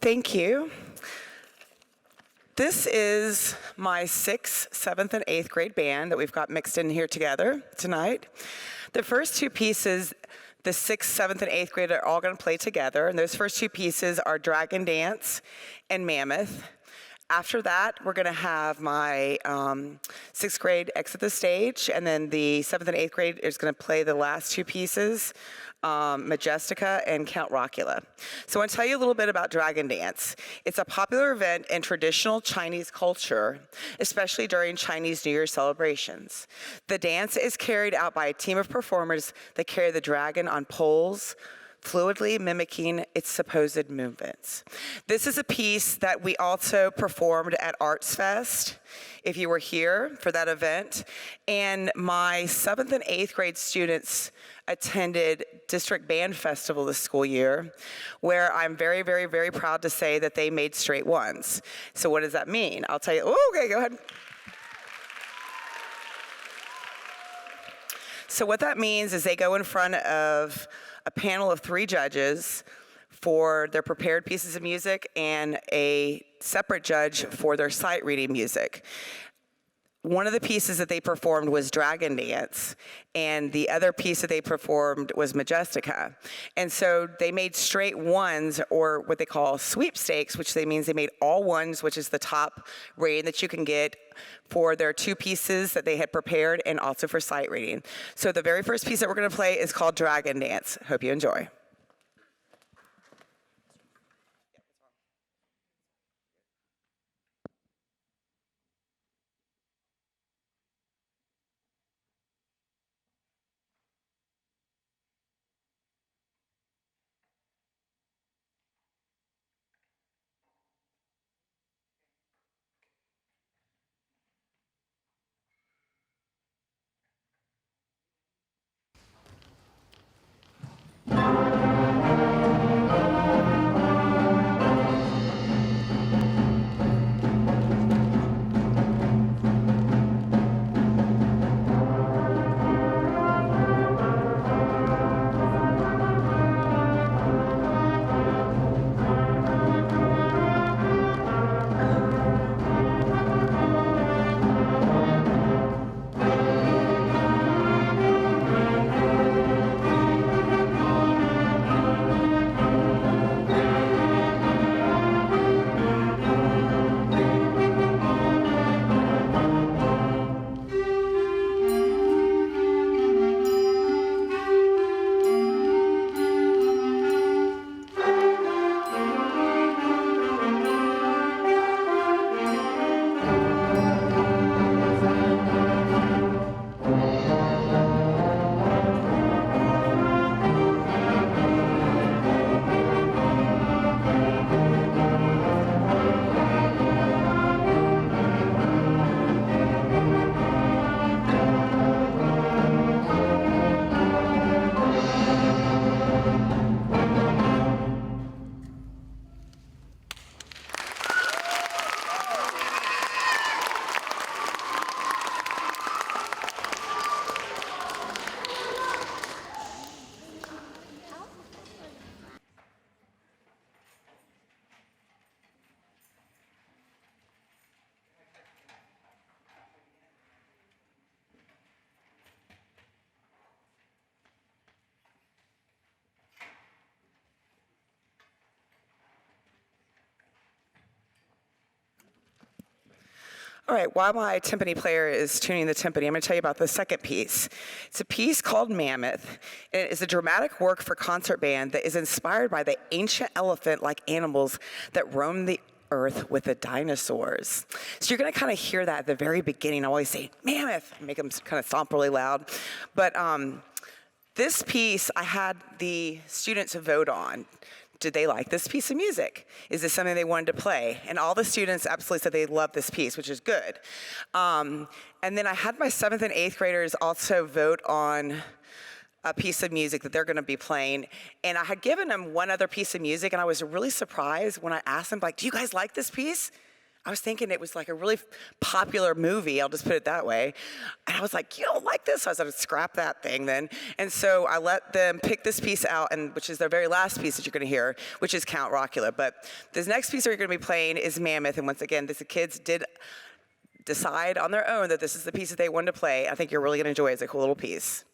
Thank you. This is my 6th, 7th, and 8th grade band that we've got mixed in here together tonight. The first two pieces, the 6th, 7th, and 8th grade are all going to play together, and those first two pieces are Dragon Dance and Mammoth. After that, we're going to have my 6th grade exit the stage, and then the 7th and 8th grade is going to play the last two pieces, Majestica and Count Rockula. So I want to tell you a little bit about Dragon Dance. It's a popular event in traditional Chinese culture, especially during Chinese New Year celebrations. The dance is carried out by a team of performers that carry the dragon on poles, fluidly mimicking its supposed movements. This is a piece that we also performed at Arts Fest, if you were here for that event. And my 7th and 8th grade students attended District Band Festival this school year, where I'm very, very, very proud to say that they made straight ones. So what does that mean? I'll tell you. Oh, okay, go ahead. So what that means is they go in front of a panel of 3 judges for their prepared pieces of music and a separate judge for their sight reading music. One of the pieces that they performed was Dragon Dance, and the other piece that they performed was Majestica. And so they made straight ones, or what they call sweepstakes, which means they made all ones, which is the top rating that you can get for their 2 pieces that they had prepared and also for sight reading. So the very first piece that we're going to play is called Dragon Dance. Hope you enjoy. All right, while my timpani player is tuning the timpani, I'm going to tell you about the second piece. It's a piece called Mammoth, and it is a dramatic work for concert band that is inspired by the ancient elephant-like animals that roam the earth with the dinosaurs. So you're going to kind of hear that at the very beginning. I always say, Mammoth, make them kind of stomp really loud. But this piece, I had the students vote on. Did they like this piece of music? Is this something they wanted to play? And all the students absolutely said they loved this piece, which is good. And then I had my 7th and 8th graders also vote on a piece of music that they're going to be playing. And I had given them one other piece of music, and I was really surprised when I asked them, like, do you guys like this piece? I was thinking it was like a really popular movie, I'll just put it that way. And I was like, you don't like this? So I said, scrap that thing then. And so I let them pick this piece out, and which is their very last piece that you're gonna hear, which is Count Rockula. But this next piece that you're gonna be playing is Mammoth, and once again, the kids did decide on their own that this is the piece that they wanted to play. I think you're really gonna enjoy it. It's a cool little piece.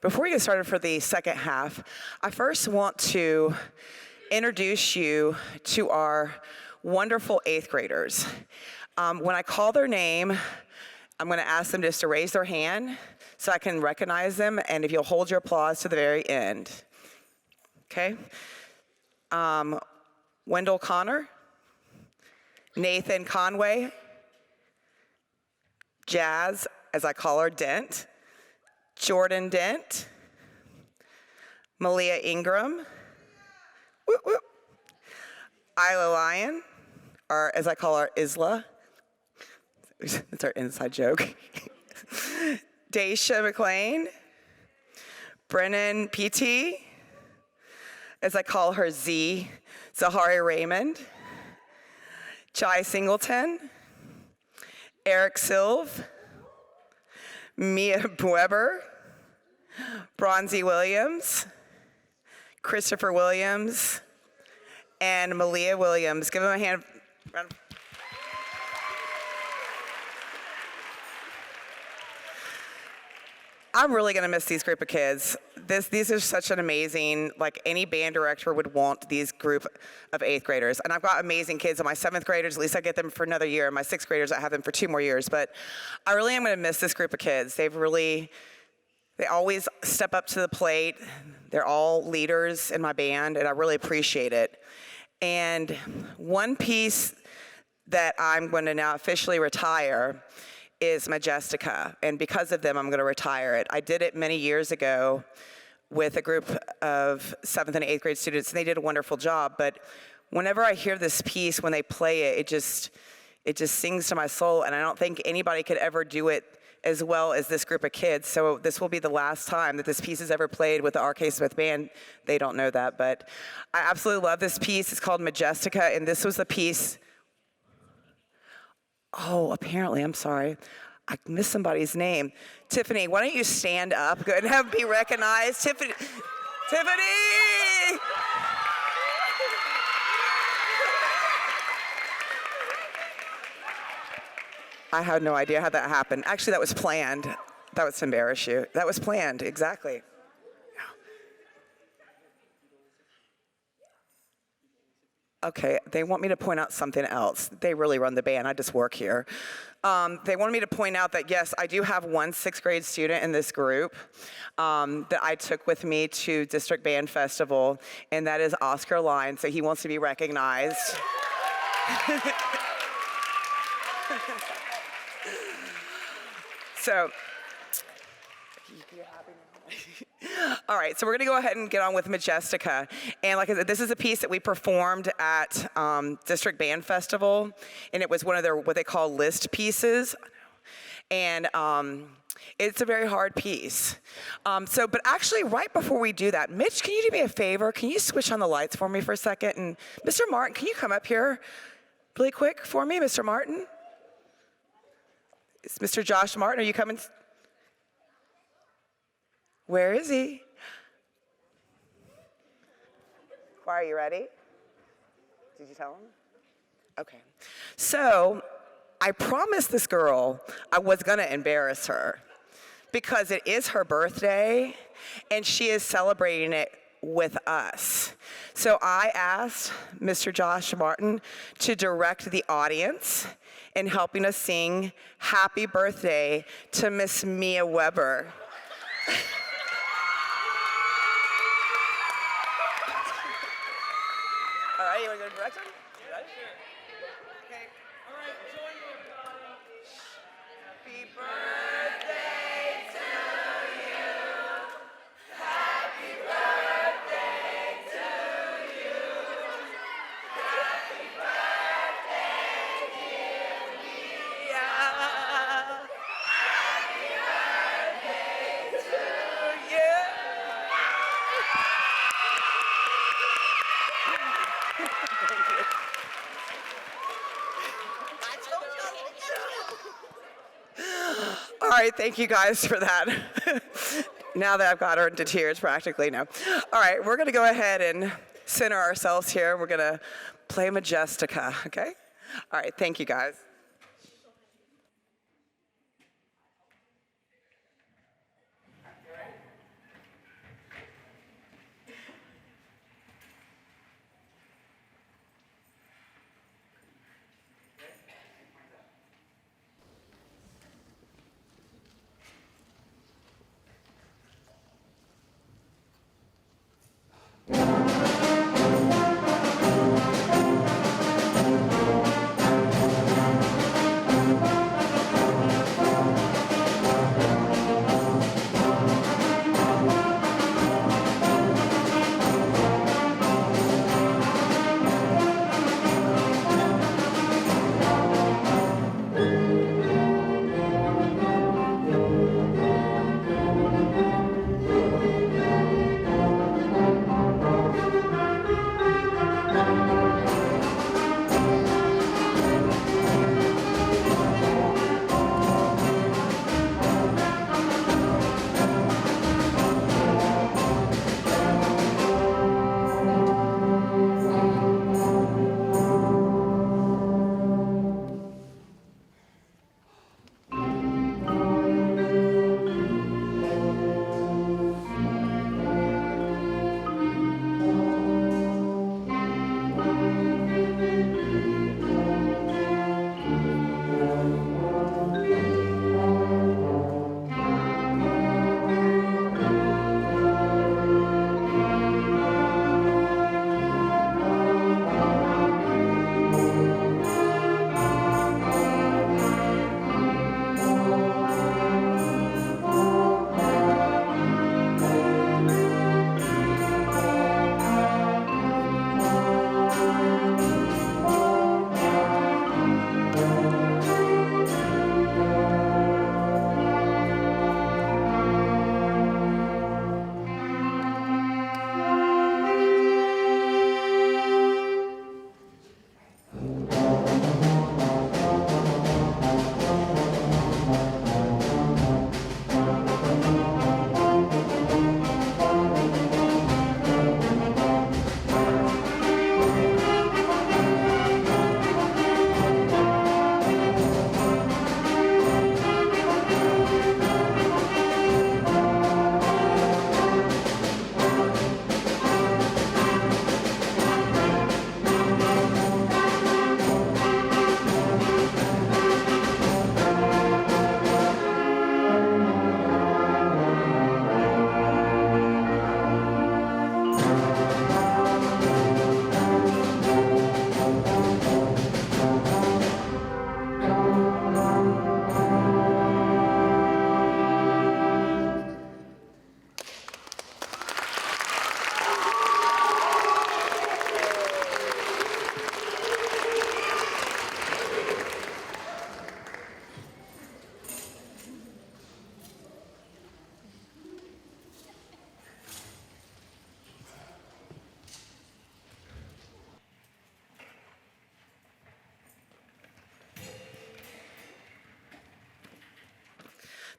Before we get started for the second half, I first want to introduce you to our wonderful 8th graders. When I call their name, I'm gonna ask them just to raise their hand so I can recognize them, and if you'll hold your applause to the very end. Okay? Wendell Connor, Nathan Conway, Jazz, as I call her, Dent, Jordan Dent, Malia Ingram, whoop, whoop, Isla Lyon, or as I call her, Isla. It's our inside joke. Daisha McLean, Brennan PT, as I call her Z, Zahari Raymond, Chai Singleton, Eric Silv, Mia Weber, Bronzy Williams, Christopher Williams, and Malia Williams. Give them a hand. I'm really gonna miss these group of kids. These are such an amazing, like any band director would want these group of 8th graders. And I've got amazing kids, and my 7th graders, at least I get them for another year, and my 6th graders, I have them for 2 more years. But I really am gonna miss this group of kids. They always step up to the plate. They're all leaders in my band, and I really appreciate it. And one piece that I'm going to now officially retire is Majestica, and because of them, I'm going to retire it. I did it many years ago with a group of 7th and 8th grade students, and they did a wonderful job, but whenever I hear this piece, when they play it, it just sings to my soul, and I don't think anybody could ever do it as well as this group of kids. So this will be the last time that this piece is ever played with the R.K. Smith Band. They don't know that, but I absolutely love this piece. It's called Majestica, and this was the piece. Oh, apparently, I'm sorry. I missed somebody's name. Tiffany, why don't you stand up and be recognized? Tiffany! I had no idea how that happened. Actually, that was planned. That was to embarrass you. That was planned, exactly. Okay, they want me to point out something else. They really run the band, I just work here. They wanted me to point out that, yes, I do have one 6th grade student in this group that I took with me to District Band Festival, and that is Oscar Line, so he wants to be recognized. So, all right, so we're gonna go ahead and get on with Majestica. And like I said, this is a piece that we performed at District Band Festival, and it was one of their, what they call list pieces. And it's a very hard piece. But actually, right before we do that, Mitch, can you do me a favor? Can you switch on the lights for me for a second? And Mr. Martin, can you come up here really quick for me, Mr. Martin? Is Mr. Josh Martin, are you coming? Where is he? Why, are you ready? Did you tell him? Okay. So, I promised this girl I was gonna embarrass her because it is her birthday and she is celebrating it with us. So I asked Mr. Josh Martin to direct the audience in helping us sing Happy Birthday to Miss Mia Weber. All right, you want to go direct him? Yeah, sure. Okay. All right, join me, everybody. Happy birthday to you. Happy birthday to you. Happy birthday, dear Mia. Happy birthday to you. All right, thank you guys for that. Now that I've got her into tears practically, no. All right, we're gonna go ahead and center ourselves here. We're gonna play Majestica, okay? All right, thank you guys.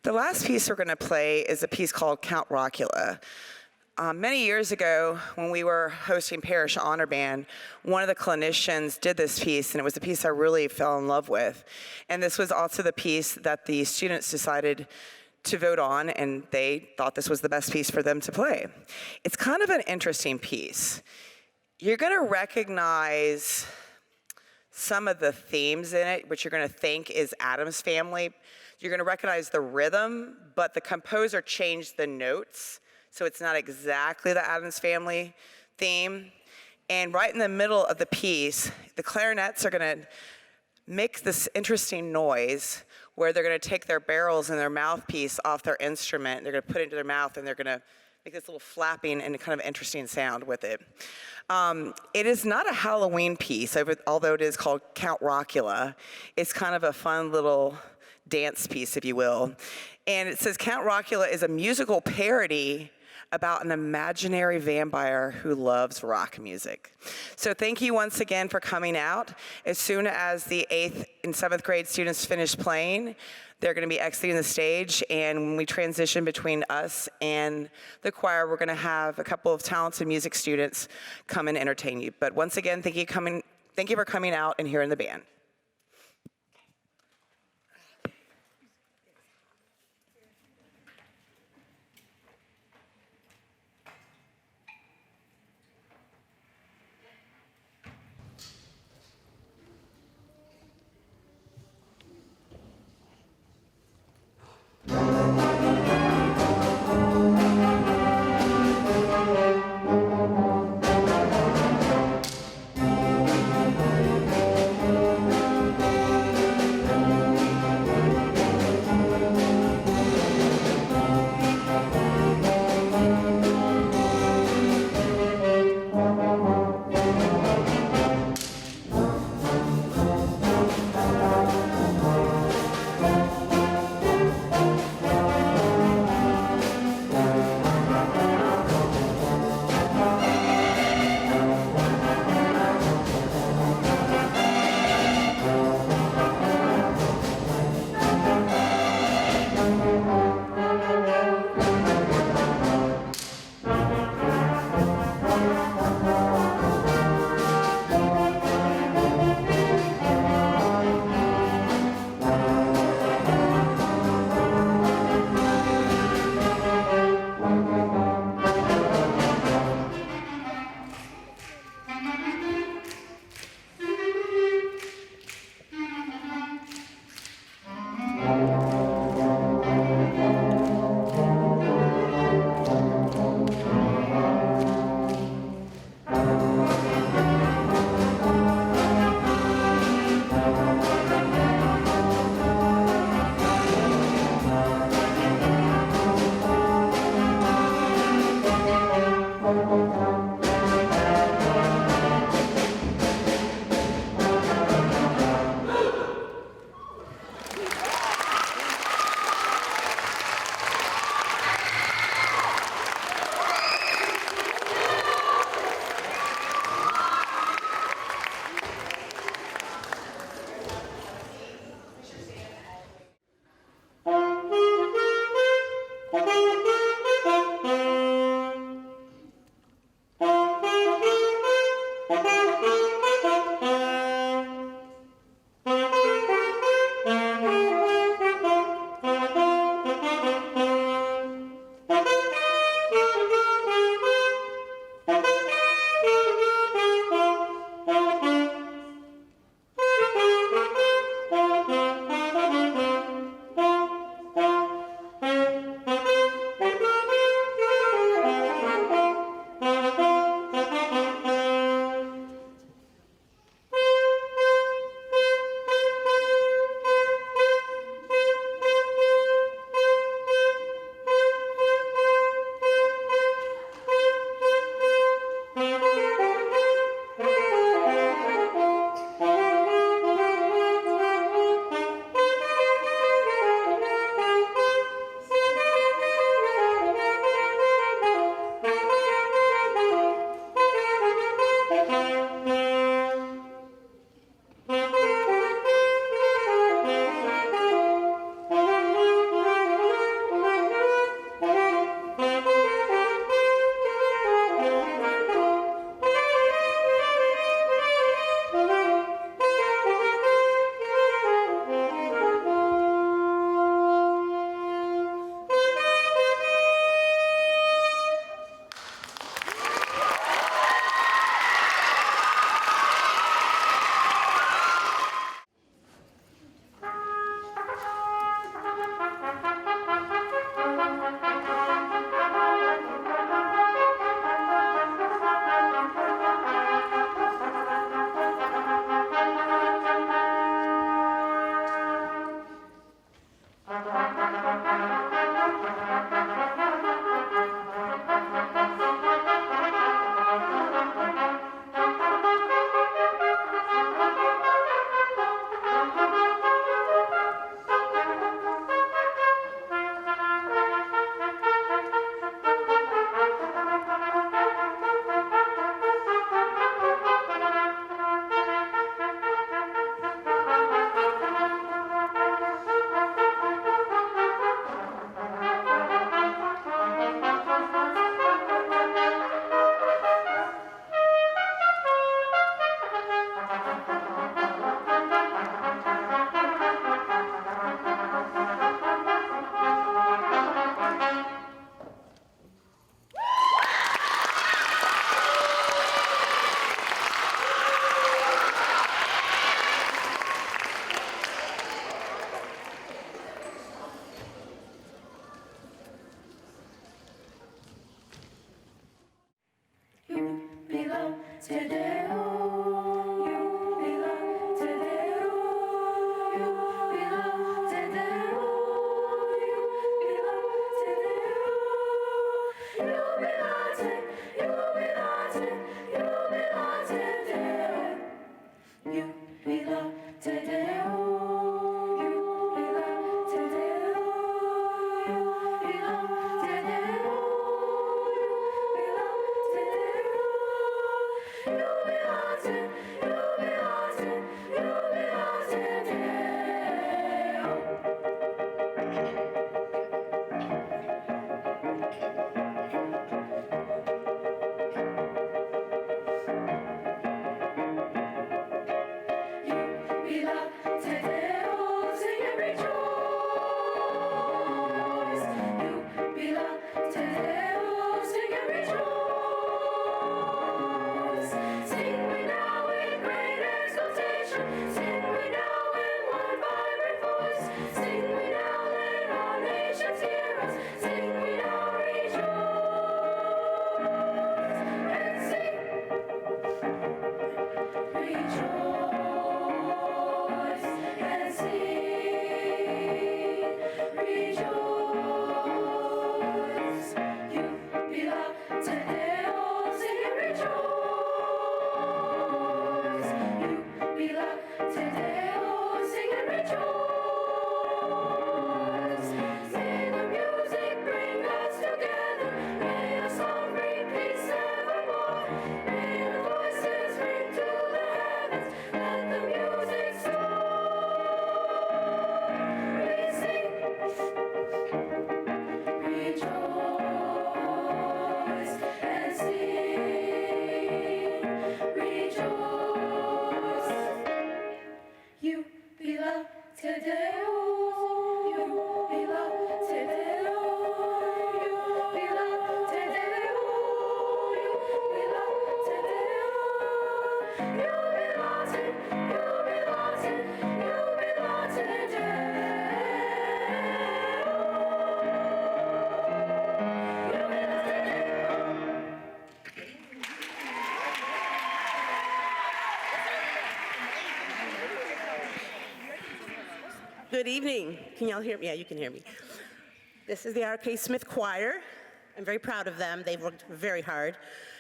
The last piece we're going to play is a piece called Count Rockula. Many years ago, when we were hosting Parish Honor Band, one of the clinicians did this piece, and it was a piece I really fell in love with. And this was also the piece that the students decided to vote on, and they thought this was the best piece for them to play. It's kind of an interesting piece. You're going to recognize some of the themes in it, which you're going to think is Addams Family. You're going to recognize the rhythm, but the composer changed the notes, so it's not exactly the Addams Family theme. And right in the middle of the piece, the clarinets are going to make this interesting noise where they're going to take their barrels and their mouthpiece off their instrument. They're going to put it into their mouth, and they're going to make this little flapping and kind of interesting sound with it. It is not a Halloween piece, although it is called Count Rockula. It's kind of a fun little dance piece, if you will. And it says Count Rockula is a musical parody about an imaginary vampire who loves rock music. So thank you once again for coming out. As soon as the 8th and 7th grade students finish playing, they're going to be exiting the stage, and when we transition between us and the choir, we're going to have a couple of talented music students come and entertain you. But once again, thank you for coming out and hearing the band. Good evening. Can y'all hear me? Yeah, you can hear me. This is the R.K. Smith Choir. I'm very proud of them. They've worked very hard,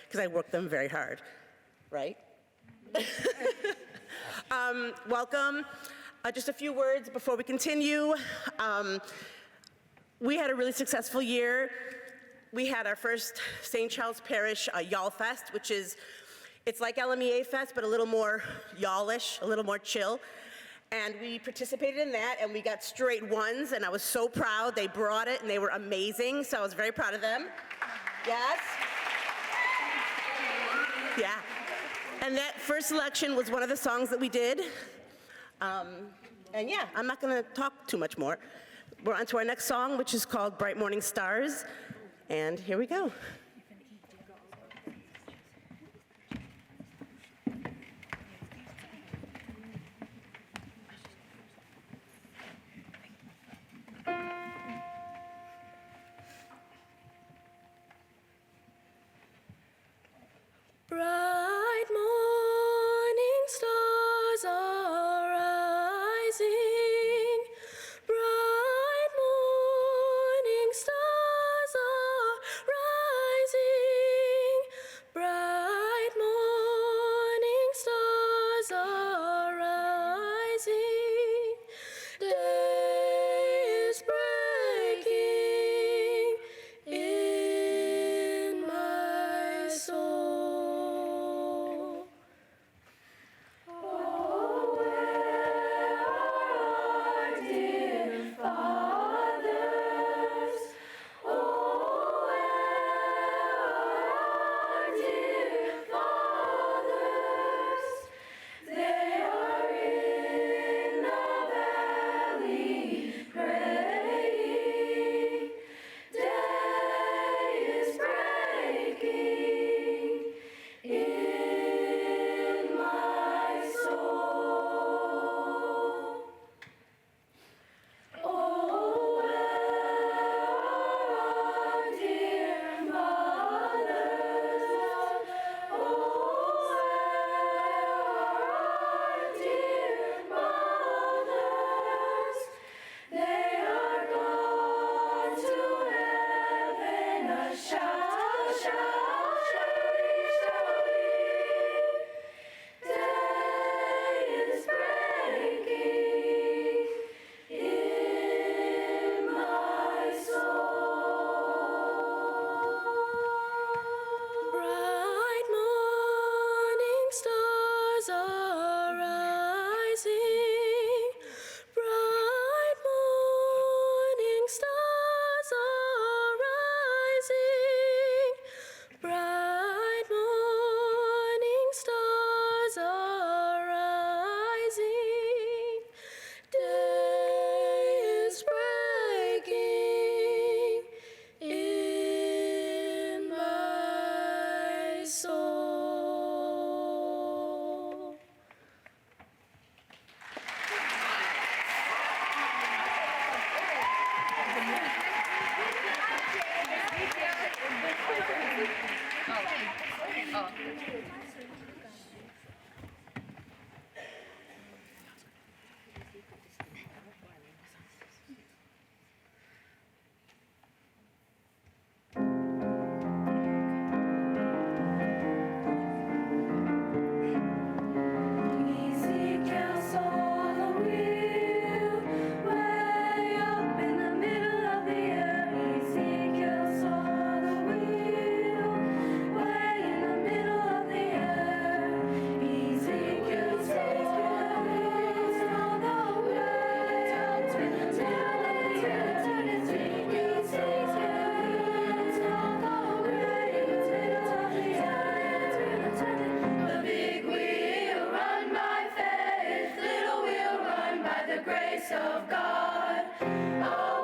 because I worked them very hard, right? Welcome. Just a few words before we continue. We had a really successful year. We had our first St. Charles Parish Y'all Fest, which is, it's like LMEA Fest, but a little more y'all-ish, a little more chill. And we participated in that, and we got straight ones, and I was so proud. They brought it, and they were amazing, so I was very proud of them. Yes? Yeah. And that first selection was one of the songs that we did. And yeah, I'm not going to talk too much more. We're on to our next song, which is called Bright Morning Stars, and here we go. Bright morning stars are rising. Bright morning stars are rising. Bright morning stars are rising. Day is breaking in my soul. Ezekiel saw the wheel way up in the middle of the air. Ezekiel saw the wheel way in the middle of the air. Ezekiel saw the wheel way up in the middle of the air. Ezekiel saw the wheel way in the middle of the air. The big wheel run by faith, little wheel run by the grace of God. A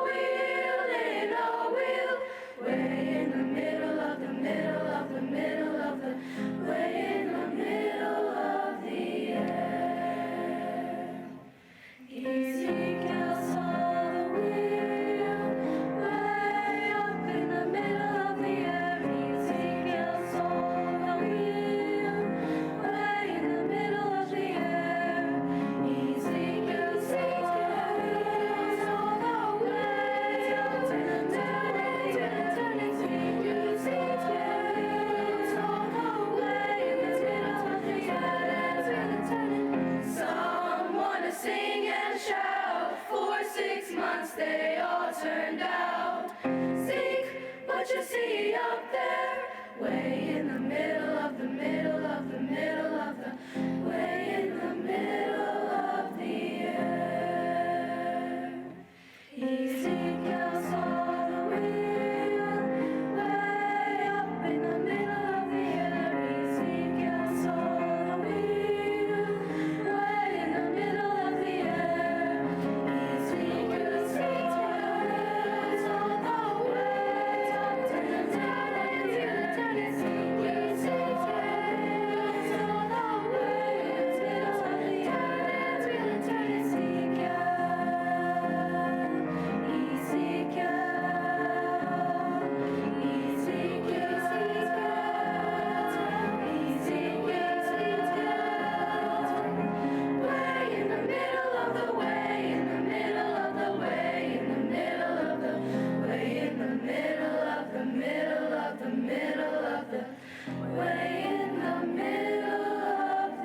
wheel in a wheel, way in the middle of the middle of the middle of the, way in the middle of the air. Ezekiel saw the wheel way up in the middle of the air. Ezekiel saw the wheel way in the middle of the air. Ezekiel saw the wheel way up in the middle of the air. Ezekiel saw the way in the middle of the air. Someone to sing and shout. For 6 months they all turned out. Seek what you see up there, way in the middle of the middle of the middle of the, way in the middle of the air. Ezekiel saw the wheel way up in the middle of the air. Ezekiel saw the wheel way in the middle of the air. Ezekiel saw the way up in the middle of the air. Ezekiel saw the way in the middle of the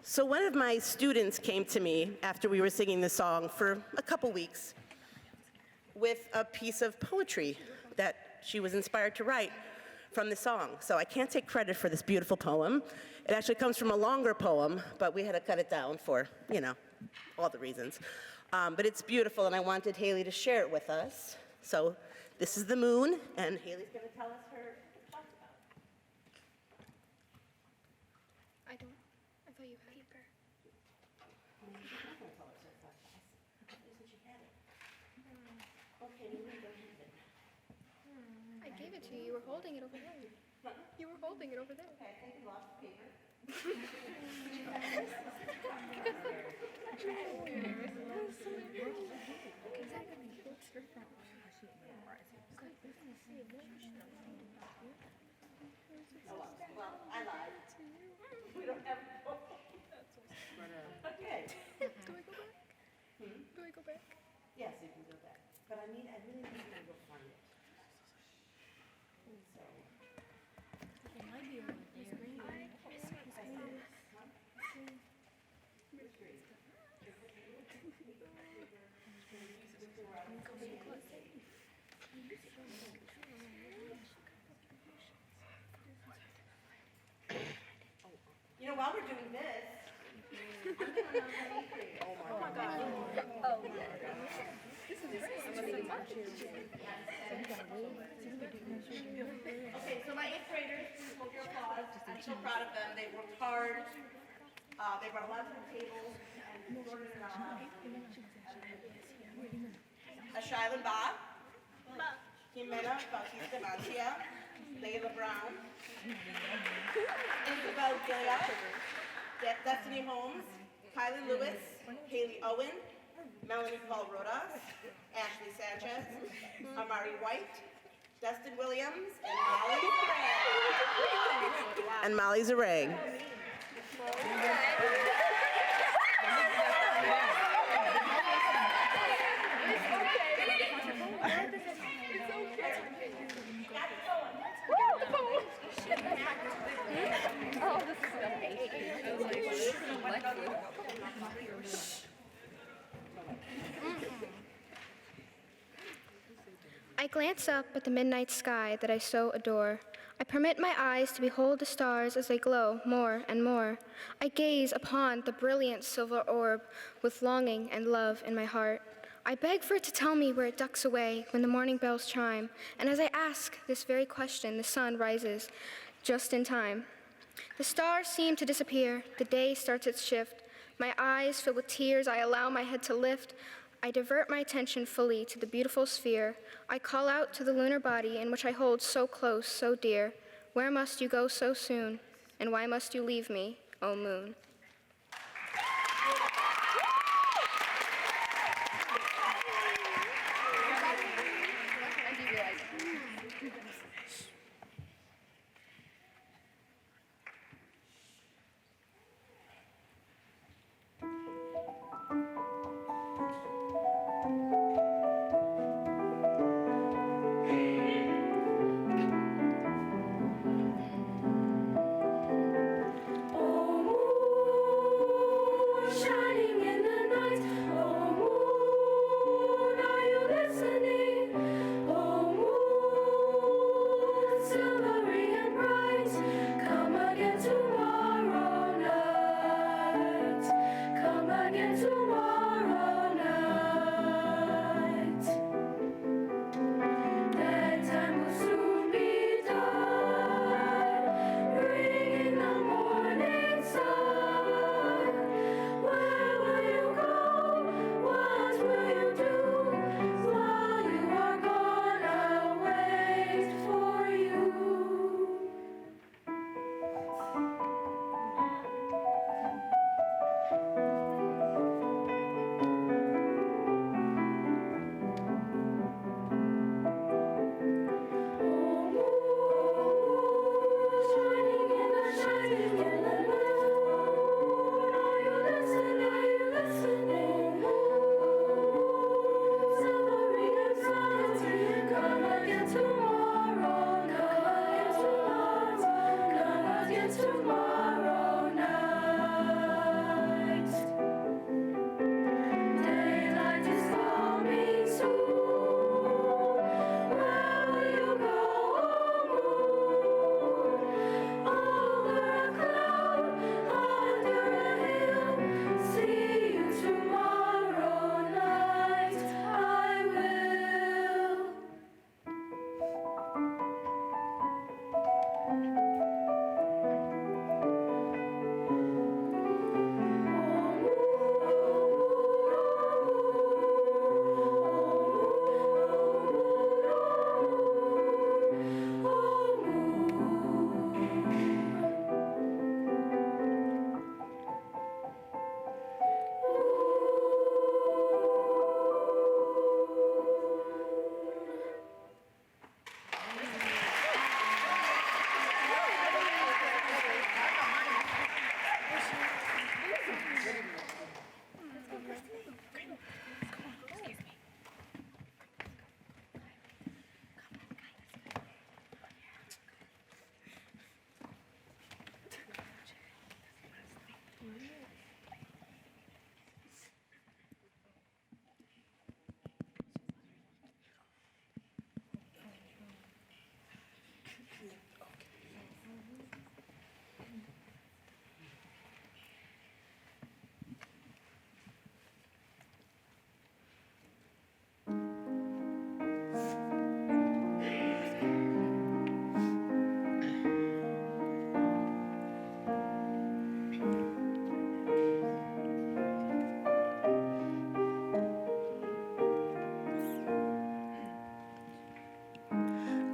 So one of my students came to me after we were singing the song for a couple weeks with a piece of poetry that she was inspired to write from the song. So I can't take credit for this beautiful poem. It actually comes from a longer poem, but we had to cut it down for, all the reasons. But it's beautiful, and I wanted Haley to share it with us. So this is the moon, and Haley's going to tell us her thoughts about it. I thought you had paper. I gave it to you. You were holding it over there. You were holding it over there. Okay, I think you lost the paper. Well, I lied. We don't have a phone. Okay. Do I go back? Do I go back? Yes, you can go back. But I really need you to go find it. So. It might be over there. While we're doing this, I'm going to oh my God. Okay, so my 8th graders, please hold your applause. I'm so proud of them. They worked hard. They brought a lot to the table and sorted it out. Ashailan Ba, Jimena Bautista Mancia, Isabel Gilliard, Destiny Holmes, Kylie Lewis, Haley Owen, Melanie Paul Rodas, Ashley Sanchez, Amari White, Dustin Williams, and Molly Zarang. I glance up at the midnight sky that I so adore. I permit my eyes to behold the stars as they glow more and more. I gaze upon the brilliant silver orb with longing and love in my heart. I beg for it to tell me where it ducks away when the morning bells chime. And as I ask this very question, the sun rises just in time. The stars seem to disappear. The day starts its shift. My eyes filled with tears, I allow my head to lift. I divert my attention fully to the beautiful sphere. I call out to the lunar body in which I hold so close, so dear. Where must you go so soon? And why must you leave me, O moon?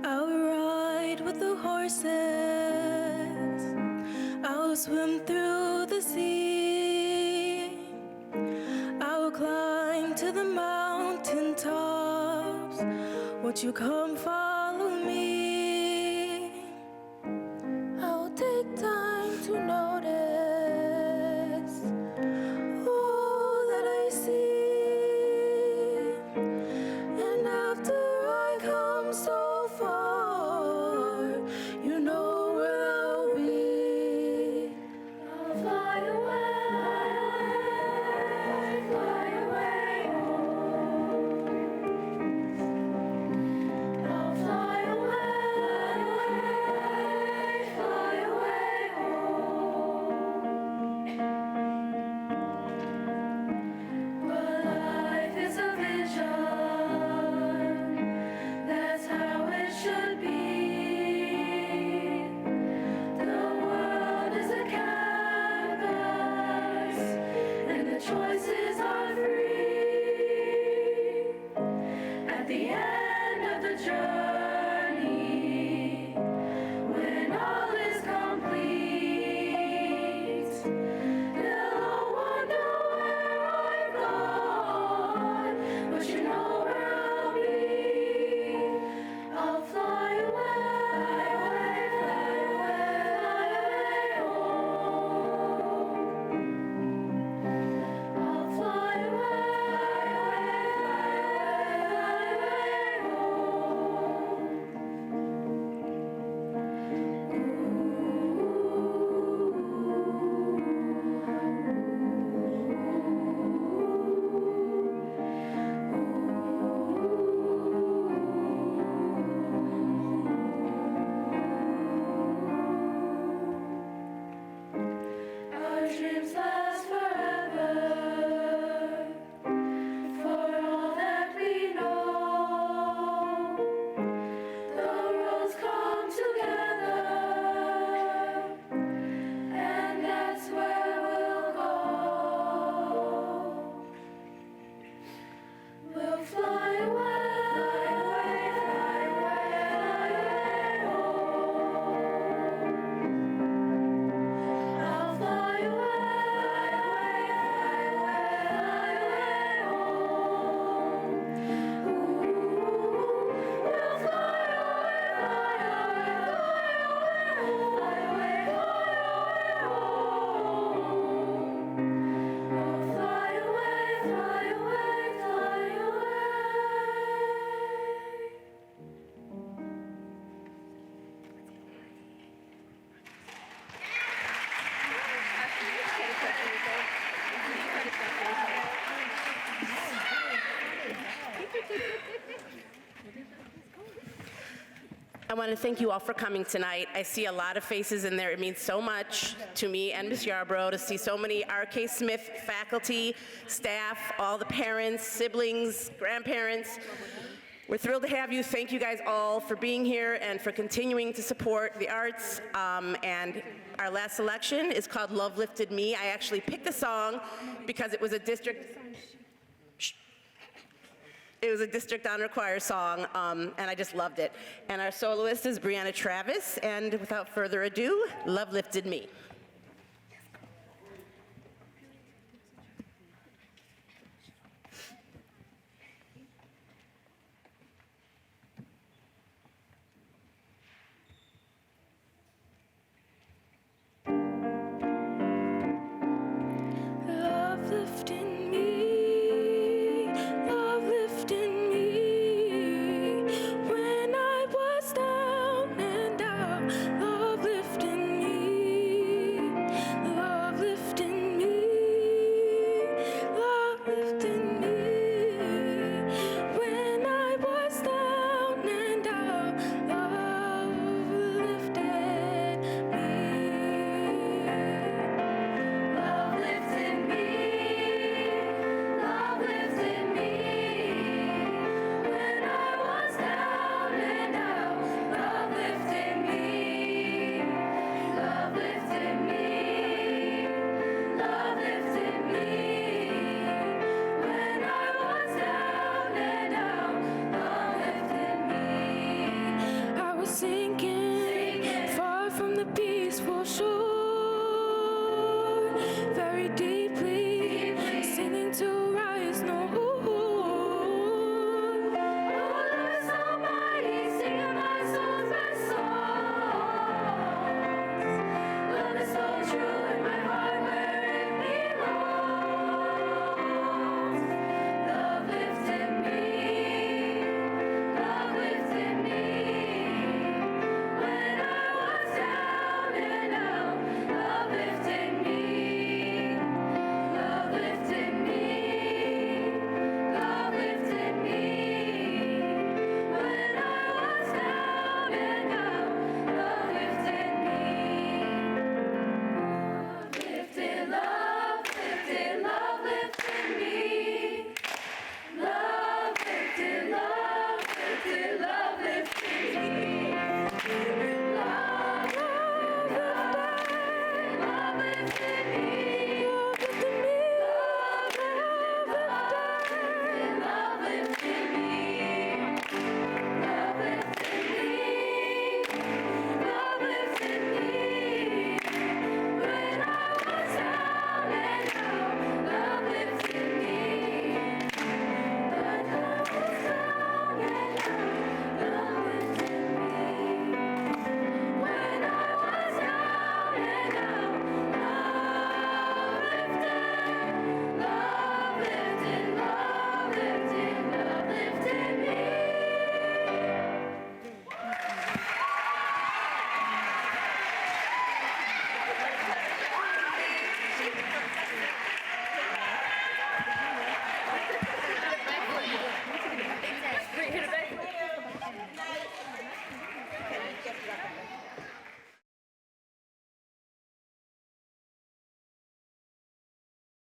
I'll ride with the horses swim through the sea. I will climb to the mountain tops. Won't you come follow me? I will take time to notice all that I see. And after I come so far, you know where I'll be. I'll fly away, home. I'll fly away, home. But life is a vision, that's how it should be. The world is a canvas, and the choices are free. At the end of the journey, when all is complete, they'll all wonder where I've gone, but you know where I'll be. I'll fly away, home. I'll fly away, Our dreams last forever. For all that we know, the roads come together, and that's where we'll go. We'll fly away, home. I'll fly away, home. We'll fly I want to thank you all for coming tonight. I see a lot of faces in there. It means so much to me and Ms. Yarbrough to see so many R.K. Smith faculty, staff, all the parents, siblings, grandparents. We're thrilled to have you. Thank you guys all for being here and for continuing to support the arts. And our last selection is called Love Lifted Me. I actually picked the song because it was a district honor choir song, and I just loved it. And our soloist is Brianna Travis, and without further ado, Love Lifted Me.